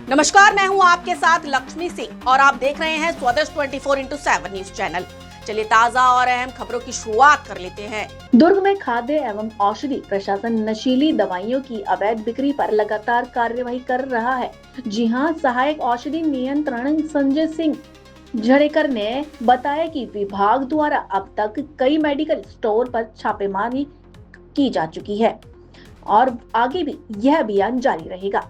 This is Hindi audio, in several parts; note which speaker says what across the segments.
Speaker 1: नमस्कार, मैं हूं आपके साथ लक्ष्मी सिंह और आप देख रहे हैं स्वदेश 24x7 न्यूज चैनल। चलिए ताजा और अहम खबरों की शुरुआत कर लेते हैं।
Speaker 2: दुर्ग में खाद्य एवं औषधि प्रशासन नशीली दवाइयों की अवैध बिक्री पर लगातार कार्यवाही कर रहा है। जी हां, सहायक औषधि नियंत्रण संजय सिंह झड़ेकर ने बताया कि विभाग द्वारा अब तक कई मेडिकल स्टोर पर छापेमारी की जा चुकी है और आगे भी यह अभियान जारी रहेगा।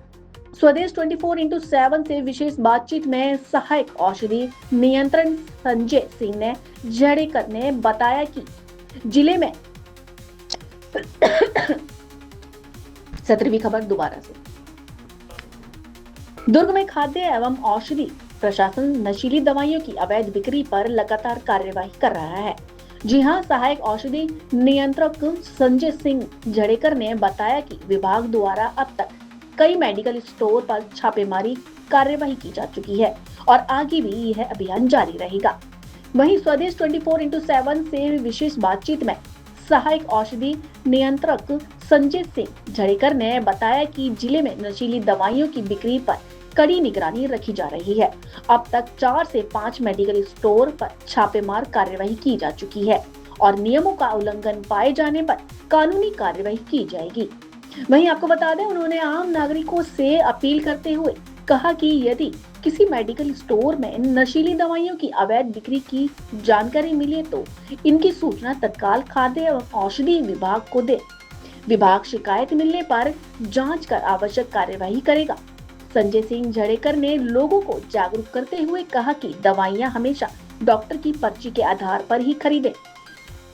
Speaker 2: स्वदेश 24x7 से विशेष बातचीत में सहायक औषधि नियंत्रण संजय सिंह ने झड़ेकर ने बताया कि जिले में 17वीं खबर दोबारा से। दुर्ग में खाद्य एवं औषधि प्रशासन नशीली दवाइयों की अवैध बिक्री पर लगातार कार्यवाही कर रहा है। जी हां, सहायक औषधि नियंत्रक संजय सिंह झड़ेकर ने बताया कि विभाग द्वारा अब तक कई मेडिकल स्टोर पर छापेमारी कार्यवाही की जा चुकी है और आगे भी यह अभियान जारी रहेगा। वहीं स्वदेश 24x7 से विशेष बातचीत में सहायक औषधि नियंत्रक संजय सिंह झड़ेकर ने बताया कि जिले में नशीली दवाइयों की बिक्री पर कड़ी निगरानी रखी जा रही है। अब तक 4 से 5 मेडिकल स्टोर पर छापेमार कार्यवाही की जा चुकी है और नियमों का उल्लंघन पाए जाने पर कानूनी कार्यवाही की जाएगी। वहीं आपको बता दें, उन्होंने आम नागरिकों से अपील करते हुए कहा कि यदि किसी मेडिकल स्टोर में नशीली दवाइयों की अवैध बिक्री की जानकारी मिले तो इनकी सूचना तत्काल खाद्य एवं औषधि विभाग को दे। विभाग शिकायत मिलने पर जांच कर आवश्यक कार्यवाही करेगा। संजय सिंह झड़ेकर ने लोगों को जागरूक करते हुए कहा कि दवाइयां हमेशा डॉक्टर की पर्ची के आधार पर ही खरीदें।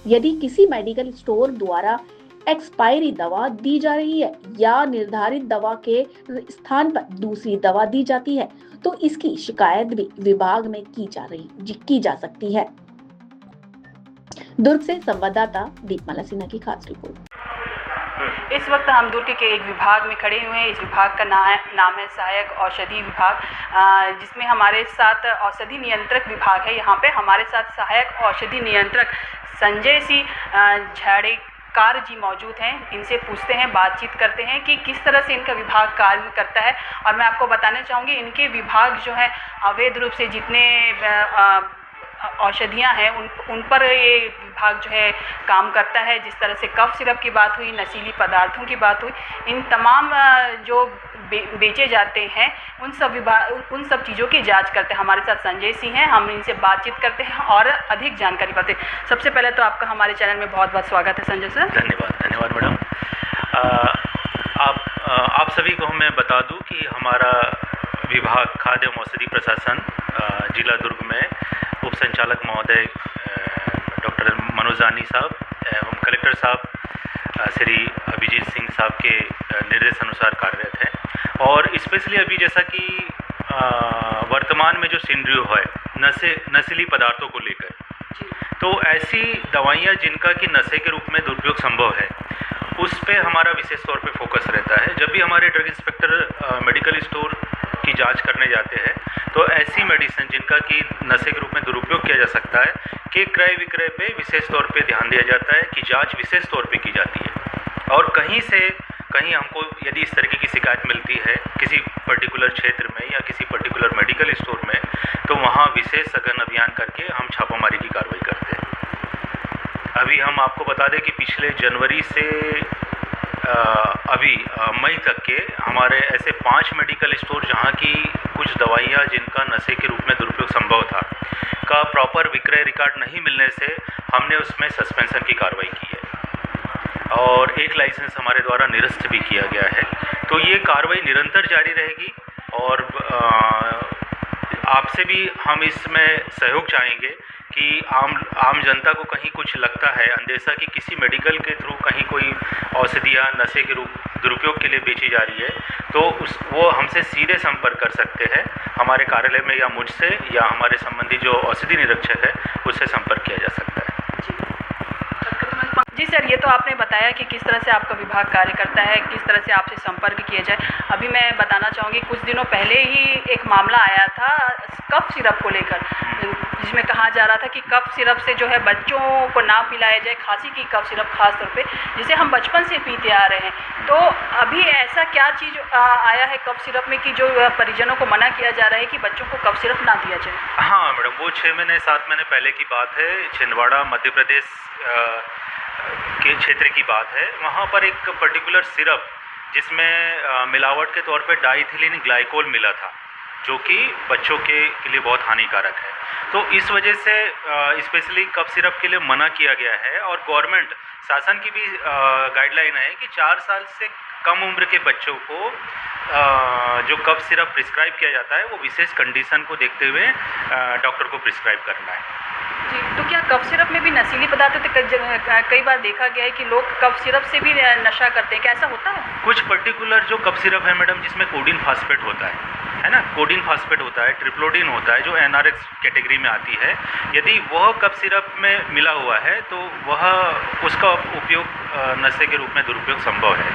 Speaker 2: यदि किसी मेडिकल स्टोर द्वारा एक्सपायरी दवा दी जा रही है या निर्धारित दवा के स्थान पर दूसरी दवा दी जाती है तो इसकी शिकायत भी विभाग में की जा सकती है। दुर्ग से संवाददाता दीपमाला सिन्हा की खास रिपोर्ट।
Speaker 3: इस वक्त हम दुर्ग के एक विभाग में खड़े हुए हैं। इस विभाग का नाम है सहायक औषधि विभाग, जिसमें हमारे साथ औषधि नियंत्रक विभाग है। यहाँ पे हमारे साथ सहायक औषधि नियंत्रक संजय सिंह झड़ेकर जी मौजूद हैं। इनसे पूछते हैं, बातचीत करते हैं कि किस तरह से इनका विभाग कार्य करता है। और मैं आपको बताना चाहूँगी, इनके विभाग जो है अवैध रूप से जितने औषधियाँ हैं उन पर ये विभाग जो है काम करता है। जिस तरह से कफ सिरप की बात हुई, नशीली पदार्थों की बात हुई, इन तमाम जो बेचे जाते हैं उन सब चीज़ों की जांच करते हैं। हमारे साथ संजय सिंह हैं, हम इनसे बातचीत करते हैं और अधिक जानकारी पाते हैं। सबसे पहले तो आपका हमारे चैनल में बहुत बहुत स्वागत है संजय सर।
Speaker 4: धन्यवाद मैडम। आप सभी को मैं बता दूं कि हमारा विभाग खाद्य एवं औषधि प्रशासन जिला दुर्ग में उप संचालक महोदय डॉक्टर मनोज जानी साहब एवं कलेक्टर साहब श्री अभिजीत सिंह साहब के निर्देश अनुसार कार्यरत है। और स्पेशली अभी जैसा कि वर्तमान में जो सिनेरियो है नशीली पदार्थों को लेकर, तो ऐसी दवाइयाँ जिनका कि नशे के रूप में दुरुपयोग संभव है उस पे हमारा विशेष तौर पे फोकस रहता है। जब भी हमारे ड्रग इंस्पेक्टर मेडिकल स्टोर की जांच करने जाते हैं तो ऐसी मेडिसिन जिनका कि नशे के रूप में दुरुपयोग किया जा सकता है के क्रय विक्रय पे विशेष तौर पे ध्यान दिया जाता है कि जांच विशेष तौर पे की जाती है। और कहीं हमको यदि इस तरीके की शिकायत मिलती है किसी पर्टिकुलर क्षेत्र में या किसी पर्टिकुलर मेडिकल स्टोर में, तो वहाँ विशेष सघन अभियान करके हम छापामारी की कार्रवाई करते हैं। अभी हम आपको बता दें कि पिछले जनवरी से अभी मई तक के हमारे ऐसे 5 मेडिकल स्टोर जहां की कुछ दवाइयां जिनका नशे के रूप में दुरुपयोग संभव था का प्रॉपर विक्रय रिकॉर्ड नहीं मिलने से हमने उसमें सस्पेंशन की कार्रवाई की है और एक लाइसेंस हमारे द्वारा निरस्त भी किया गया है। तो ये कार्रवाई निरंतर जारी रहेगी और आपसे भी हम इसमें सहयोग चाहेंगे कि आम जनता को कहीं कुछ लगता है अंदेशा कि किसी मेडिकल के थ्रू कहीं कोई औषधियाँ नशे के दुरुपयोग के लिए बेची जा रही है, तो वो हमसे सीधे संपर्क कर सकते हैं हमारे कार्यालय में या मुझसे या हमारे संबंधी जो औषधि निरीक्षक है उससे संपर्क किया जा सकता है।
Speaker 3: जी जी सर, ये तो आपने बताया कि किस तरह से आपका विभाग कार्य करता है, किस तरह से आपसे संपर्क किया जाए। अभी मैं बताना चाहूँगी, कुछ दिनों पहले ही एक मामला आया था कफ सिरप को लेकर, जिसमें कहा जा रहा था कि कफ सिरप से जो है बच्चों को ना पिलाया जाए, खांसी की कफ सिरप खास तौर पे, जिसे हम बचपन से पीते आ रहे हैं। तो अभी ऐसा क्या चीज़ आया है कफ सिरप में कि जो परिजनों को मना किया जा रहा है कि बच्चों को कफ सिरप ना दिया जाए?
Speaker 4: हाँ मैडम, वो 6 महीने 7 महीने पहले की बात है। छिंदवाड़ा मध्य प्रदेश के क्षेत्र की बात है। वहाँ पर एक पर्टिकुलर सिरप जिसमें मिलावट के तौर पे डाइथिलीन ग्लाइकोल मिला था, जो कि बच्चों के लिए बहुत हानिकारक है। तो इस वजह से स्पेशली कफ सिरप के लिए मना किया गया है। और गवर्नमेंट शासन की भी गाइडलाइन है कि 4 साल से कम उम्र के बच्चों को जो कफ सिरप प्रिस्क्राइब किया जाता है वो विशेष कंडीशन को देखते हुए डॉक्टर को प्रिस्क्राइब करना है।
Speaker 3: जी, तो क्या कफ सिरप में भी नशीली पदार्थ होते? कई बार देखा गया है कि लोग कफ सिरप से भी नशा करते हैं, क्या ऐसा होता है?
Speaker 4: कुछ पर्टिकुलर जो कफ सिरप है मैडम, जिसमें कोडीन फास्फेट होता है ना, कोडीन फास्फेट होता है, ट्रिप्लोडीन होता है, जो एनआरएक्स कैटेगरी में आती है। यदि वह कफ सिरप में मिला हुआ है तो वह उसका उपयोग नशे के रूप में दुरुपयोग संभव है।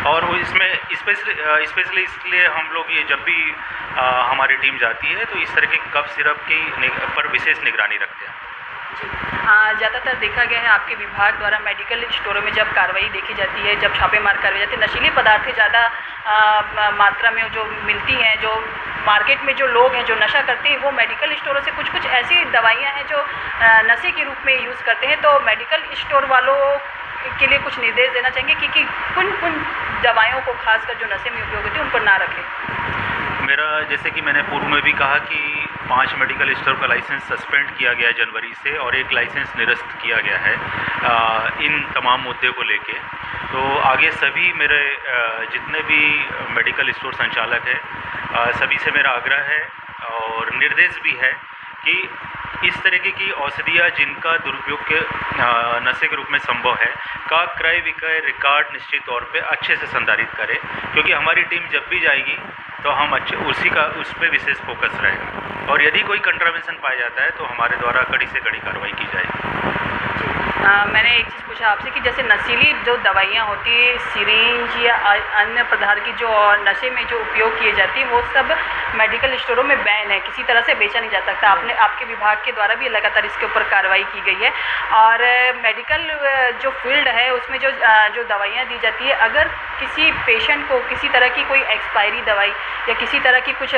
Speaker 4: और इसमें स्पेशली इसलिए हम लोग ये जब भी हमारी टीम जाती है तो इस तरह के कफ सिरप की पर विशेष निगरानी रखते हैं।
Speaker 3: ज़्यादातर देखा गया है आपके विभाग द्वारा मेडिकल स्टोरों में जब कार्रवाई देखी जाती है, जब छापेमार करवाई जाती है, नशीली पदार्थें ज़्यादा मात्रा में जो मिलती हैं, जो मार्केट में जो लोग हैं जो नशा करते हैं, वो मेडिकल स्टोरों से कुछ ऐसी दवाइयाँ हैं जो नशे के रूप में यूज़ करते हैं। तो मेडिकल स्टोर वालों के लिए कुछ निर्देश देना चाहेंगे कि कुन दवाइयों को खासकर जो नशे में उपयोग होती है उन पर ना रखें?
Speaker 4: मेरा, जैसे कि मैंने पूर्व में भी कहा कि 5 मेडिकल स्टोर का लाइसेंस सस्पेंड किया गया है जनवरी से, और एक लाइसेंस निरस्त किया गया है इन तमाम मुद्दे को लेके। तो आगे सभी मेरे जितने भी मेडिकल स्टोर संचालक हैं, सभी से मेरा आग्रह है और निर्देश भी है कि इस तरीके की औषधियाँ जिनका दुरुपयोग के नशे के रूप में संभव है का क्रय विक्रय रिकॉर्ड निश्चित तौर पे अच्छे से संधारित करें, क्योंकि हमारी टीम जब भी जाएगी तो हम उस पर विशेष फोकस रहेगा। और यदि कोई कंट्रावेंशन पाया जाता है तो हमारे द्वारा कड़ी से कड़ी कार्रवाई की जाएगी।
Speaker 3: मैंने एक चीज़ पूछा आपसे कि जैसे नशीली जो दवाइयाँ होती है, सिरिंज या अन्य पदार्थ की जो नशे में जो उपयोग किए जाती है, वो सब मेडिकल स्टोरों में बैन है, किसी तरह से बेचा नहीं जा सकता। आपके विभाग के द्वारा भी लगातार इसके ऊपर कार्रवाई की गई है। और मेडिकल जो फील्ड है उसमें जो दवाइयाँ दी जाती है, अगर किसी पेशेंट को किसी तरह की कोई एक्सपायरी दवाई या किसी तरह की कुछ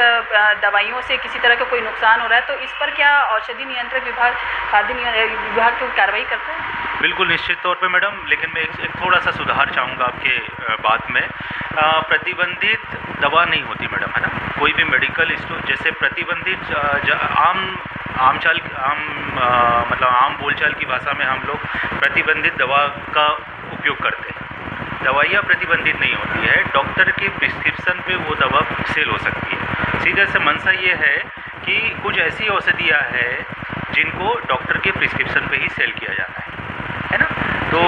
Speaker 3: दवाइयों से किसी तरह का कोई नुकसान हो रहा है, तो इस पर क्या औषधि नियंत्रक विभाग, खाद्य विभाग को कार्रवाई करता है?
Speaker 4: बिल्कुल निश्चित तौर पे मैडम, लेकिन मैं एक थोड़ा सा सुधार चाहूँगा आपके बात में। प्रतिबंधित दवा नहीं होती मैडम, है ना। कोई भी मेडिकल स्टोर जैसे प्रतिबंधित आम बोलचाल की भाषा में हम लोग प्रतिबंधित दवा का उपयोग करते हैं। दवाइयाँ प्रतिबंधित नहीं होती है, डॉक्टर के प्रिस्क्रिप्शन पे वो दवा सेल हो सकती है। सीधे से मंशा ये है कि कुछ ऐसी औषधियाँ हैं जिनको डॉक्टर के प्रिस्क्रिप्शन पे ही सेल किया जाता है ना। तो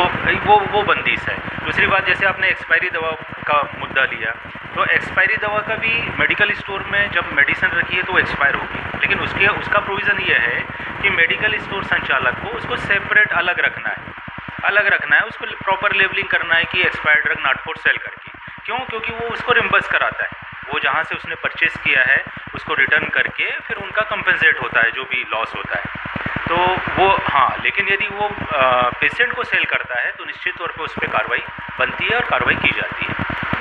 Speaker 4: वो बंदिश है। दूसरी बात, जैसे आपने एक्सपायरी दवा का मुद्दा लिया, तो एक्सपायरी दवा का भी मेडिकल स्टोर में जब मेडिसिन रखी है तो वो एक्सपायर होगी, लेकिन उसका प्रोविज़न ये है कि मेडिकल स्टोर संचालक को उसको सेपरेट अलग रखना है, उसको प्रॉपर लेबलिंग करना है कि expired drug not for sale करके। क्यों? क्योंकि वो उसको रिम्बर्स कराता है, वो जहाँ से उसने परचेस किया है उसको रिटर्न करके फिर उनका कंपेंसेट होता है जो भी लॉस होता है। तो वो हाँ, लेकिन यदि वो पेशेंट को सेल करता है तो निश्चित तौर पे उस पर कार्रवाई बनती है और कार्रवाई की जाती है।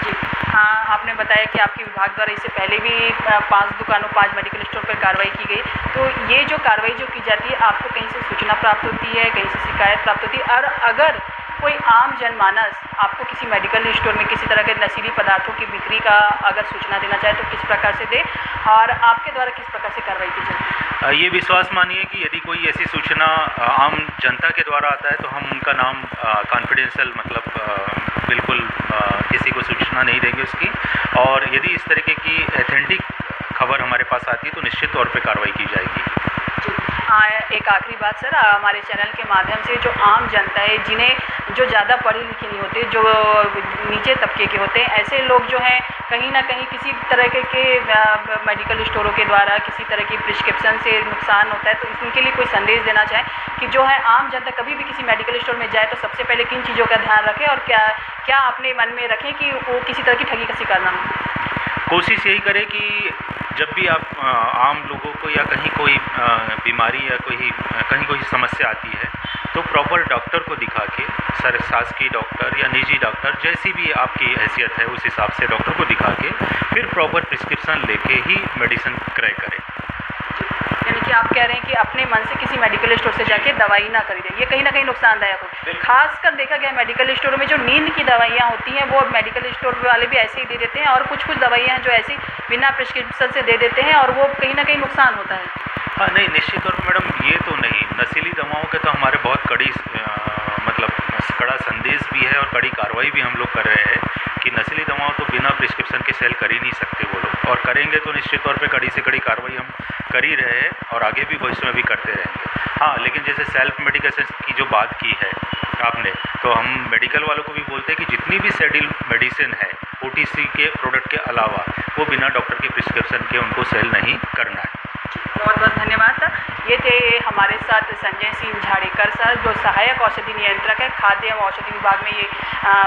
Speaker 3: जी हाँ, आपने बताया कि आपके विभाग द्वारा इससे पहले भी 5 मेडिकल स्टोर पर कार्रवाई की गई। तो ये जो कार्रवाई जो की जाती है, आपको कहीं से सूचना प्राप्त होती है, कहीं से शिकायत प्राप्त होती है? और अगर कोई आम जनमानस आपको किसी मेडिकल स्टोर में किसी तरह के नशीली पदार्थों की बिक्री का अगर सूचना देना चाहे तो किस प्रकार से दे, और आपके द्वारा किस प्रकार से कार्रवाई की जाए?
Speaker 4: ये विश्वास मानिए कि यदि कोई ऐसी सूचना आम जनता के द्वारा आता है तो हम उनका नाम कॉन्फिडेंशियल बिल्कुल किसी को सूचना नहीं देंगे उसकी। और यदि इस तरीके की ऑथेंटिक खबर हमारे पास आती है तो निश्चित तौर पे कार्रवाई की जाएगी।
Speaker 3: एक आखिरी बात सर, हमारे चैनल के माध्यम से जो आम जनता है, जिन्हें जो ज़्यादा पढ़े लिखे नहीं होते, जो नीचे तबके के होते हैं, ऐसे लोग जो हैं कहीं ना कहीं किसी तरह के मेडिकल स्टोरों के द्वारा किसी तरह की प्रिस्क्रिप्शन से नुकसान होता है, तो इनके लिए कोई संदेश देना चाहें कि जो है आम जनता कभी भी किसी मेडिकल स्टोर में जाए तो सबसे पहले किन चीज़ों का ध्यान रखें और क्या क्या अपने मन में रखें कि वो किसी तरह की ठगी का शिकार ना हो।
Speaker 4: कोशिश यही करें कि जब भी आप आम लोगों को या कहीं कोई बीमारी या कहीं कोई समस्या आती है तो प्रॉपर डॉक्टर को दिखा के, शासकीय डॉक्टर या निजी डॉक्टर, जैसी भी आपकी हैसियत है उस हिसाब से डॉक्टर को दिखा के फिर प्रॉपर प्रिस्क्रिप्शन लेके ही मेडिसिन क्रय करें।
Speaker 3: यानी कि आप कह रहे हैं कि अपने मन से किसी मेडिकल स्टोर से जाके दवाई ना खरीदें, ये कहीं ना कहीं नुकसानदायक हो। खासकर देखा गया मेडिकल स्टोरों में जो नींद की दवाइयाँ होती हैं वो मेडिकल स्टोर वाले भी ऐसे ही दे देते हैं, और कुछ दवाइयाँ हैं जो ऐसी बिना प्रिस्क्रिप्शन से दे देते हैं और वो कहीं ना कहीं नुकसान होता है।
Speaker 4: हाँ नहीं, निश्चित तौर पर मैडम ये तो नहीं, नशीली दवाओं के तो हमारे बहुत कड़ा संदेश भी है और कड़ी कार्रवाई भी हम लोग कर रहे हैं कि नशीली दवाओं तो बिना प्रिस्क्रिप्शन के सेल कर ही नहीं सकते वो लोग, और करेंगे तो निश्चित तौर पे कड़ी से कड़ी कार्रवाई हम कर ही रहे हैं और आगे भी भविष्य में भी करते रहेंगे। हाँ, लेकिन जैसे सेल्फ मेडिकेशन की जो बात की है आपने, तो हम मेडिकल वालों को भी बोलते हैं कि जितनी भी शेड्यूल मेडिसिन है OTC के प्रोडक्ट के अलावा वो बिना डॉक्टर के प्रिस्क्रिप्शन के उनको सेल नहीं करना है।
Speaker 3: बहुत बहुत धन्यवाद। ये थे हमारे साथ संजय सिंह झाड़ेकर सर, जो सहायक औषधि नियंत्रक है, खाद्य एवं औषधि विभाग में ये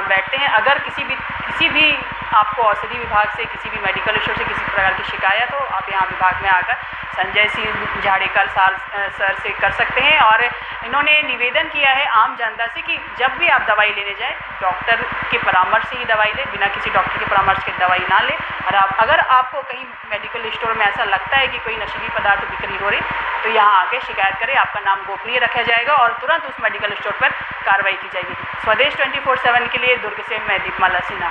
Speaker 3: बैठते हैं। अगर किसी भी आपको औषधि विभाग से, किसी भी मेडिकल स्टोर से किसी प्रकार की शिकायत हो, आप यहाँ विभाग में आकर संजय सिंह झाड़ेकर सर से कर सकते हैं। और इन्होंने निवेदन किया है आम जनता से कि जब भी आप दवाई लेने जाएं डॉक्टर के परामर्श से ही दवाई लें, बिना किसी डॉक्टर के परामर्श के दवाई ना लें। और अगर आपको कहीं मेडिकल स्टोर में ऐसा लगता है कि कोई नशीली पदार्थ बिक्री हो रही, तो यहाँ आके शिकायत करें, आपका नाम गोपनीय रखा जाएगा और तुरंत उस मेडिकल स्टोर पर कार्रवाई की जाएगी। स्वदेश 24/7 के लिए दुर्ग से मैं दीपमाला सिन्हा।